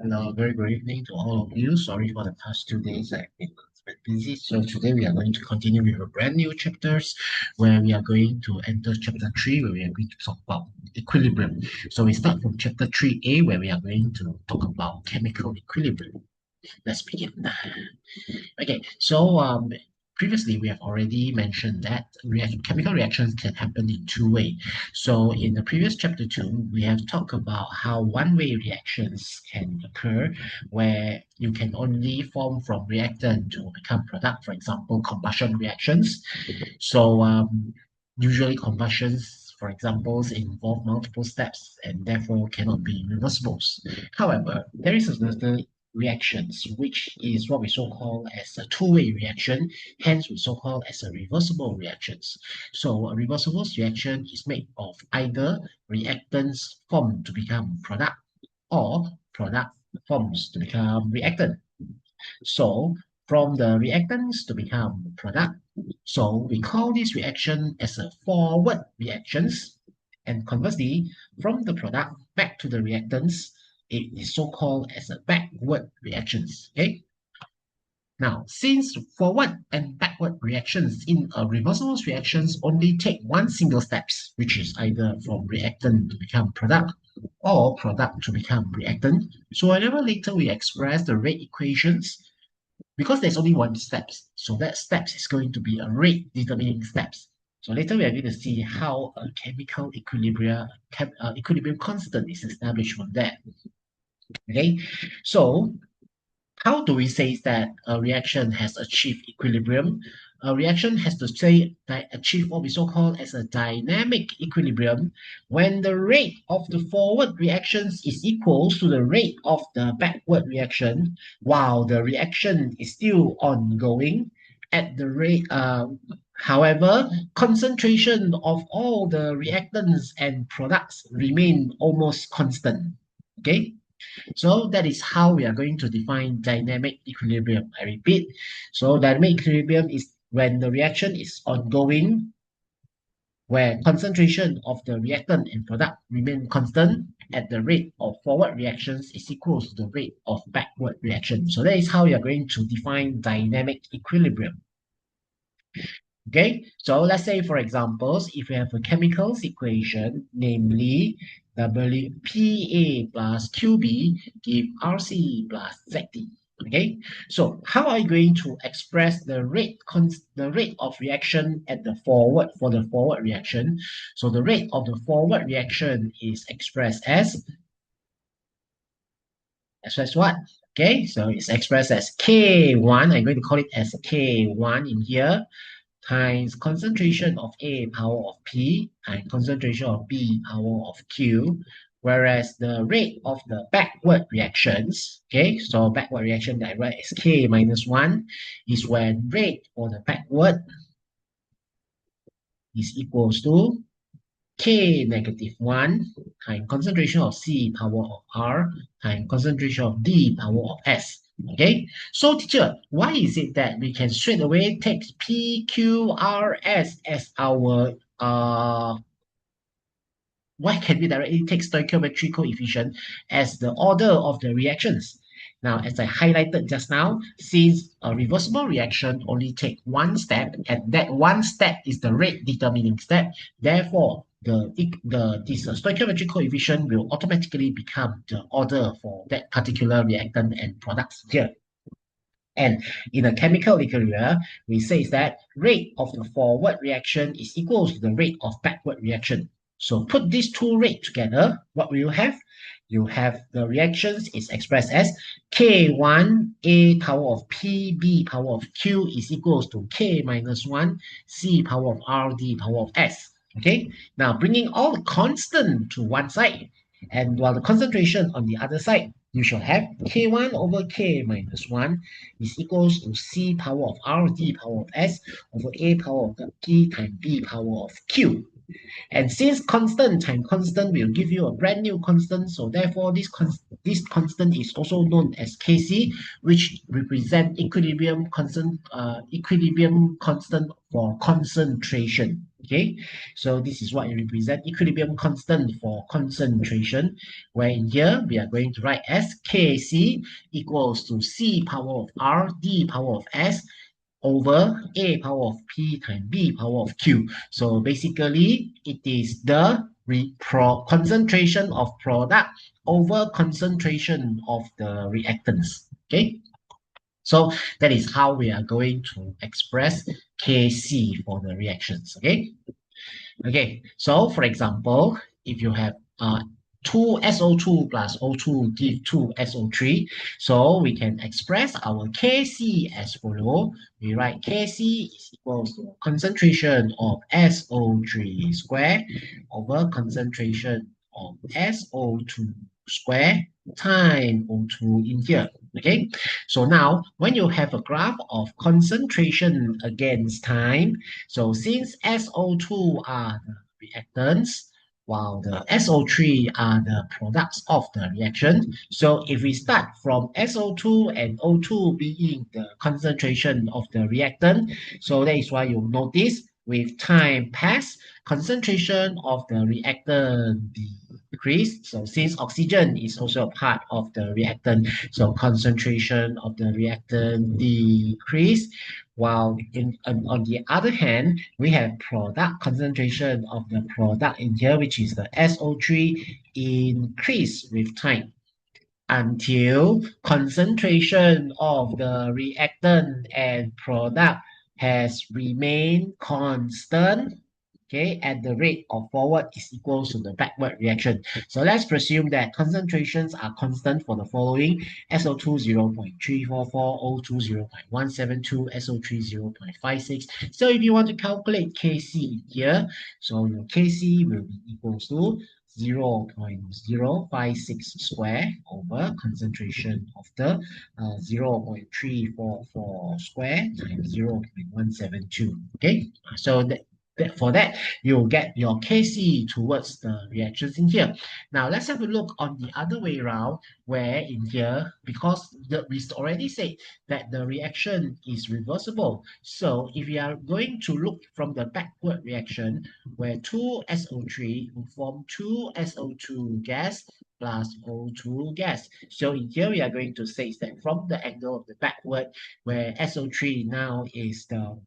Hello, very good evening to all of you. Sorry for the past 2 days. I've been a bit busy. So today we are going to continue with a brand new chapters where we are going to enter chapter 3 where we are going to talk about equilibrium. So we start from chapter 3A where we are going to talk about chemical equilibrium. Let's begin. Okay, so previously we have already mentioned that chemical reactions can happen in two ways. So in the previous chapter 2, we have talked about how one-way reactions can occur where you can only form from reactant to become product, for example, combustion reactions. So usually combustions, for examples, involve multiple steps and therefore cannot be reversibles. However, there is another reactions, which is what we so-call as a two-way reaction, hence we so-call as a reversible reactions. So a reversible reaction is made of either reactants formed to become product or product forms to become reactant. So from the reactants to become product, so we call this reaction as a forward reactions. And conversely, from the product back to the reactants, it is so-called as a backward reactions. Okay. Now, since forward and backward reactions in a reversible reactions only take one single steps, which is either from reactant to become product or product to become reactant. So whenever later we express the rate equations, because there's only one steps, so that steps is going to be a rate determining steps. So later we are going to see how a chemical equilibrium constant is established from there. Okay, so how do we say that a reaction has achieved equilibrium? A reaction has to say that achieve what we so-called as a dynamic equilibrium when the rate of the forward reactions is equal to the rate of the backward reaction while the reaction is still ongoing at the rate however concentration of all the reactants and products remain almost constant. Okay, so that is how we are going to define dynamic equilibrium. I repeat, so dynamic equilibrium is when the reaction is ongoing, where concentration of the reactant and product remain constant at the rate of forward reactions is equal to the rate of backward reaction. So that is how we are going to define dynamic equilibrium. Okay, so let's say for examples, if we have a chemicals equation, namely WPA plus QB give RC plus ZT. Okay, so how are you going to express the rate of reaction at the forward for the forward reaction? So the rate of the forward reaction is expressed as what? Okay, so it's expressed as K1. I'm going to call it as K1 in here times concentration of A power of P and concentration of B power of Q, whereas the rate of the backward reactions, okay, so backward reaction that I write as K minus 1 is when rate for the backward is equals to K negative 1 times concentration of C power of R times concentration of D power of S. Okay, so teacher, why is it that we can straight away take PQRS as our why can we directly take stoichiometry coefficient as the order of the reactions? Now, as I highlighted just now, since a reversible reaction only takes one step, and that one step is the rate determining step, therefore, this stoichiometric coefficient will automatically become the order for that particular reactant and products here. And in a chemical equilibrium, we say that rate of the forward reaction is equal to the rate of backward reaction. So put these two rates together, what will you have? You have the reactions is expressed as K1 A power of P B power of Q is equals to K minus 1 C power of R D power of S. Okay, now bringing all the constant to one side, and while the concentration on the other side, you shall have K1 over K minus 1 is equals to C power of R D power of S over A power of P times B power of Q. And since constant times constant will give you a brand new constant, so therefore this constant is also known as Kc, which represent equilibrium constant for concentration. Okay, so this is what it represents equilibrium constant for concentration, where in here we are going to write as Kc equals to C power of R D power of S over A power of P times B power of Q. So basically, it is the concentration of product over concentration of the reactants. Okay, so that is how we are going to express Kc for the reactions. Okay. Okay, so for example, if you have 2SO2 plus O2 give 2SO3, so we can express our Kc as follow. We write Kc is equals to concentration of SO3 square over concentration of SO2 square times O2 in here. Okay, so now when you have a graph of concentration against time, so since SO2 are the reactants, while the SO3 are the products of the reaction. So if we start from SO2 and O2 being the concentration of the reactant, so that is why you notice with time pass, concentration of the reactant decrease. So since oxygen is also a part of the reactant, so concentration of the reactant decrease. While on the other hand, we have product concentration of the product in here, which is the SO3 increase with time until concentration of the reactant and product has remained constant, okay, at the rate of forward is equals to the backward reaction. So let's presume that concentrations are constant for the following: SO2 0.344, O2 0.172, SO3 0.56. So if you want to calculate Kc here, so your Kc will be equals to 0.056 square over concentration of the 0.344 square times 0.172. Okay, so for that, you'll get your Kc towards the reactions in here. Now, let's have a look on the other way around, where in here, because we already said that the reaction is reversible. So if we are going to look from the backward reaction, where 2SO3 will form 2SO2 gas plus O2 gas. So in here, we are going to say that from the angle of the backward, where SO3 now is the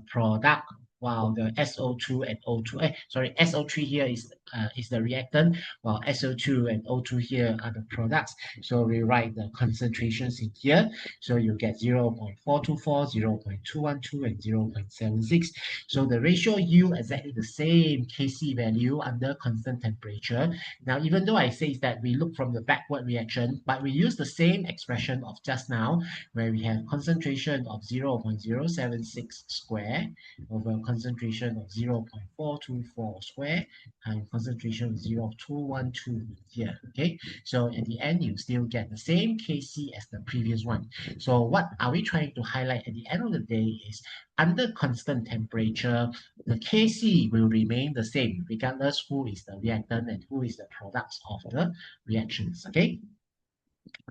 product, while the SO2 and O2, SO3 here is the reactant, while SO2 and O2 here are the products. So we write the concentrations in here. So you get 0.424, 0.212, and 0.76. So the ratio yield exactly the same Kc value under constant temperature. Now, even though I say that we look from the backward reaction, but we use the same expression of just now, where we have concentration of 0.076 square over concentration of 0.424 square and concentration of 0.212 here. Okay, so at the end, you still get the same Kc as the previous one. So what are we trying to highlight at the end of the day is under constant temperature, the Kc will remain the same regardless who is the reactant and who is the products of the reactions. Okay.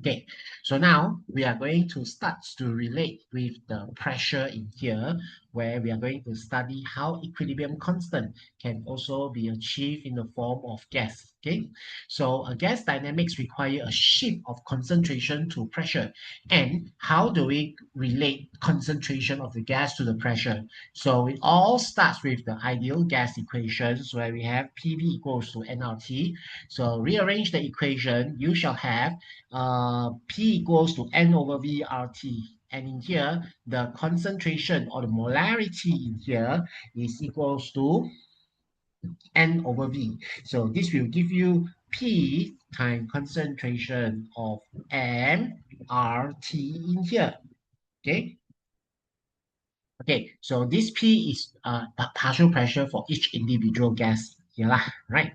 Okay, so now we are going to start to relate with the pressure in here, where we are going to study how equilibrium constant can also be achieved in the form of gas. Okay, so a gas dynamics require a shift of concentration to pressure. And how do we relate concentration of the gas to the pressure? So it all starts with the ideal gas equations, where we have PV equals to nRT. So rearrange the equation, you shall have P equals to N over V RT. And in here, the concentration or the molarity in here is equals to N over V. So this will give you P times concentration of M RT in here. Okay. Okay, so this P is partial pressure for each individual gas here, right?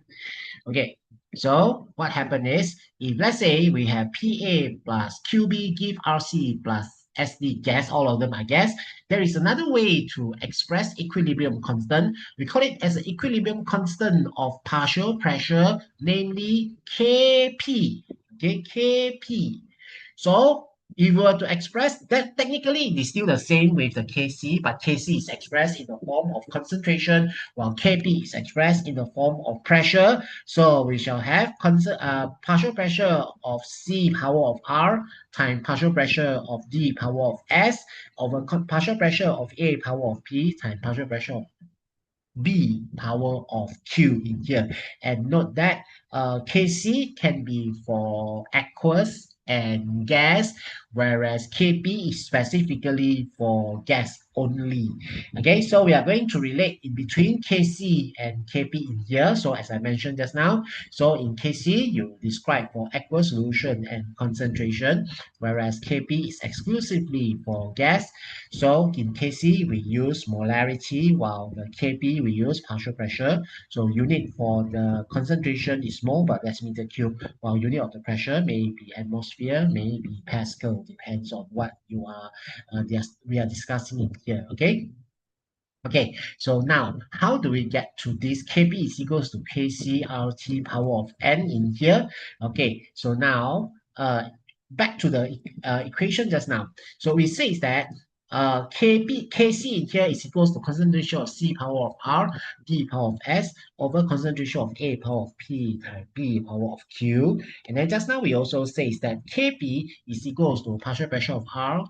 Okay, so what happened is, if let's say we have PA plus QB give RC plus SD gas, all of them are gas, there is another way to express equilibrium constant. We call it as an equilibrium constant of partial pressure, namely Kp. Okay, Kp. So If we were to express that, technically it is still the same with the Kc, but Kc is expressed in the form of concentration, while Kp is expressed in the form of pressure. So we shall have partial pressure of C power of R times partial pressure of D power of S over partial pressure of A power of P times partial pressure of B power of Q in here. And note that Kc can be for aqueous and gas, whereas Kp is specifically for gas only. Okay, so we are going to relate in between Kc and Kp in here. So as I mentioned just now, so in Kc, you describe for aqueous solution and concentration, whereas Kp is exclusively for gas. So in Kc, we use molarity, while the Kp, we use partial pressure. So unit for the concentration is mole, but that's meter cube, while unit of the pressure may be atmosphere, may be Pascal, depends on what you are, we are discussing in here, okay? Okay, so now how do we get to this Kp is equals to Kc RT power of n in here? Okay, so now back to the equation just now. So we say that Kc in here is equals to concentration of C power of R, D power of S over concentration of A power of P times B power of Q. And then just now we also say that Kp is equals to partial pressure of R,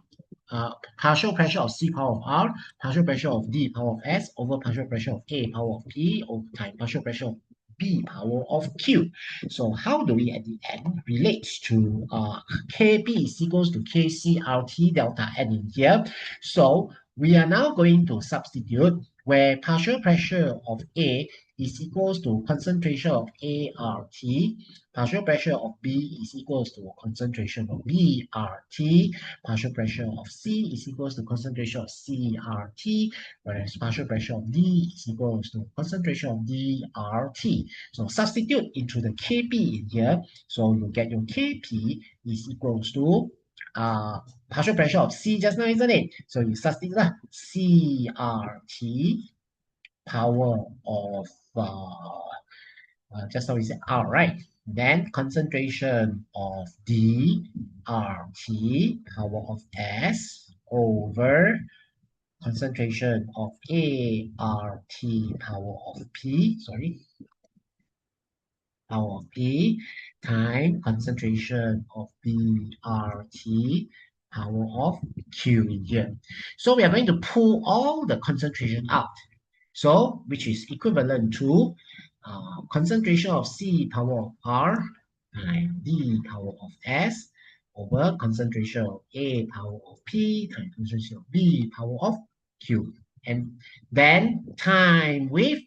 partial pressure of C power of R, partial pressure of D power of S over partial pressure of A power of P over time partial pressure of B power of Q. So how do we at the end relate to Kp is equals to KCRT delta N in here? So we are now going to substitute where partial pressure of A is equals to concentration of ART, partial pressure of B is equals to concentration of BRT, partial pressure of C is equals to concentration of CRT, whereas partial pressure of D is equals to concentration of DRT. So substitute into the Kp in here. So you get your Kp is equals to partial pressure of C just now, isn't it? So you substitute CRT power of just now we said R, right? Then concentration of D RT power of S over concentration of ART power of P, power of P time concentration of BRT power of Q in here. So we are going to pull all the concentration out. So which is equivalent to concentration of C power of R times D power of S over concentration of A power of P times concentration of B power of Q. And then time with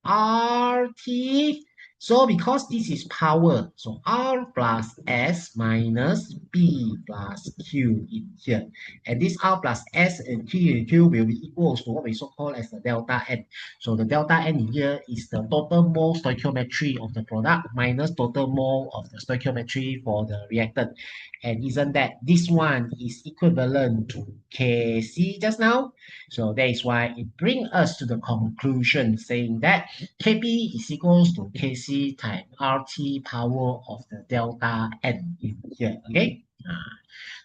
RT. So because this is power, so R plus S minus B plus Q in here. And this R plus S and Q will be equals to what we so called as the delta N. So the delta N in here is the total mole stoichiometry of the product minus total mole of the stoichiometry for the reactant. And isn't that this one is equivalent to Kc just now? So that is why it brings us to the conclusion saying that Kp is equals to Kc times RT power of the delta N in here, okay?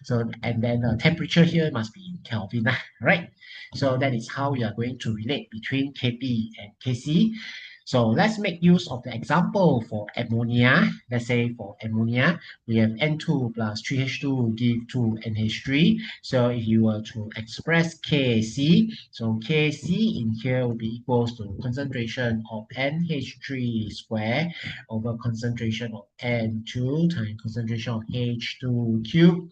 So, and then the temperature here must be in Kelvin, right? So that is how we are going to relate between Kp and Kc. So let's make use of the example for ammonia. Let's say for ammonia, we have N2 plus 3H2 give 2 NH3. So if you were to express Kc, so Kc in here will be equals to concentration of NH3 square over concentration of N2 times concentration of H2 cubed.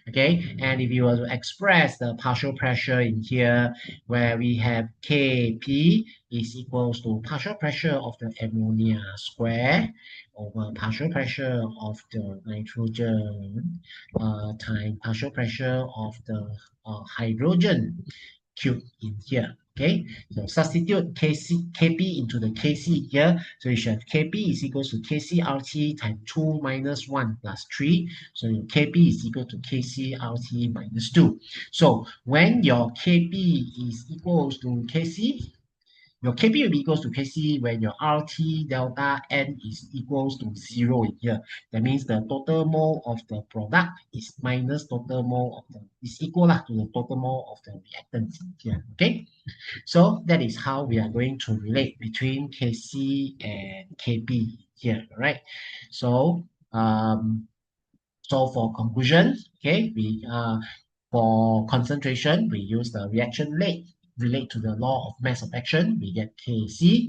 Okay, and if you were to express the partial pressure in here, where we have Kp is equals to partial pressure of the ammonia square over partial pressure of the nitrogen times partial pressure of the hydrogen cube in here. Okay, so substitute Kp into the Kc here. So you should have Kp is equals to KcRT times 2 minus 1 plus 3. So your Kp is equal to KcRT minus 2. So when your Kp is equals to Kc, Your Kp will be equals to Kc when your RT delta N is equals to 0 in here. That means the total mole of the product is minus total mole of the, is equal to the total mole of the reactants in here. Okay, so that is how we are going to relate between Kc and Kp here, right? So so for conclusion, okay, for concentration, we use the reaction rate relate to the law of mass of action. We get Kc,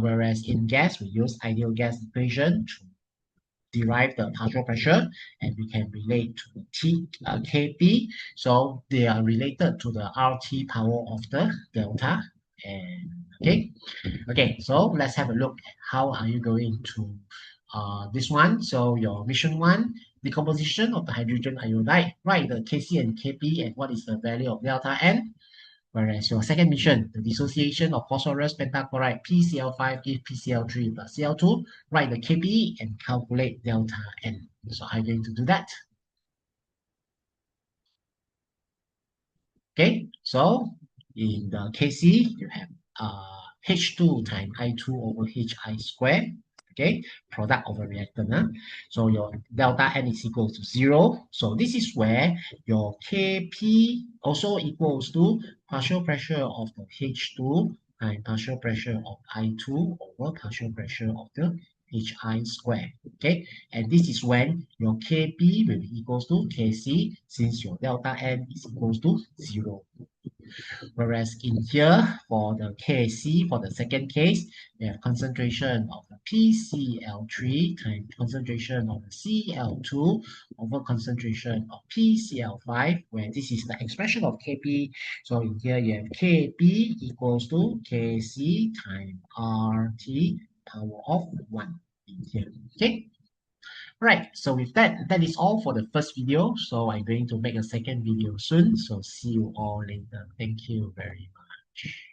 whereas in gas, we use ideal gas equation to derive the partial pressure, and we can relate to the Kp. So they are related to the RT power of the delta. And okay, so let's have a look at how are you going to this one. So your mission one, decomposition of the hydrogen iodide, write the Kc and Kp and what is the value of delta N. Whereas your second mission, the dissociation of phosphorus pentachloride PCl5 gives PCl3 plus Cl2, write the Kpe and calculate delta N. So how are you going to do that? Okay, so in the Kc, you have H2 times I2 over Hi square, okay, product of a reactant. So your delta N is equal to 0. So this is where your Kp also equals to partial pressure of the H2 and partial pressure of I2 over partial pressure of the Hi square. Okay, and this is when your Kp will be equals to Kc since your delta N is equals to 0. Whereas in here, for the Kc, for the second case, we have concentration of the PCl3 times concentration of the Cl2 over concentration of PCl5, where this is the expression of Kp. So in here, you have Kp equals to Kc times RT power of 1 in here. Okay. Right, so with that, that is all for the first video. So I'm going to make a second video soon. So see you all later. Thank you very much.